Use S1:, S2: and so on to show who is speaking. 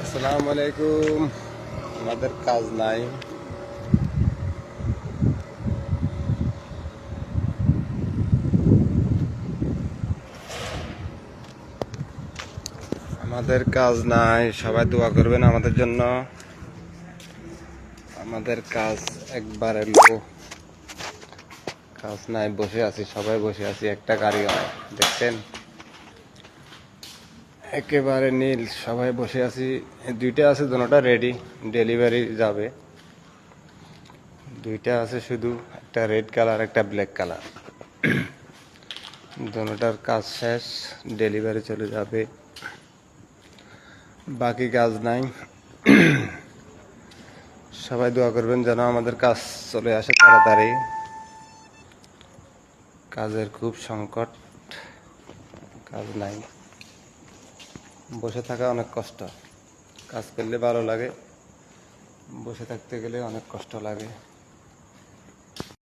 S1: আসসালামু আলাইকুম। আমাদের কাজ নাই, সবাই দোয়া করবেন আমাদের জন্য। আমাদের কাজ একবারে লো, কাজ নাই, বসে আছি, সবাই বসে আছি। একটা গাড়ি হয় দেখছেন, একেবারে নীল, সবাই বসে আছি। দুইটা আছে, দুটোটা রেডি, ডেলিভারি যাবে। দুইটা আছে শুধু, একটা রেড কালার একটা ব্ল্যাক কালার। দুটোটার কাজ শেষ, ডেলিভারি চলে যাবে, বাকি কাজ নাই। সবাই দোয়া করবেন যেন আমাদের কাজ চলে আসে তাড়াতাড়ি। কাজের খুব সংকট, কাজ নাই, বসে থাকা অনেক কষ্ট। কাজ করলে ভালো লাগে, বসে থাকতে গেলে অনেক কষ্ট লাগে।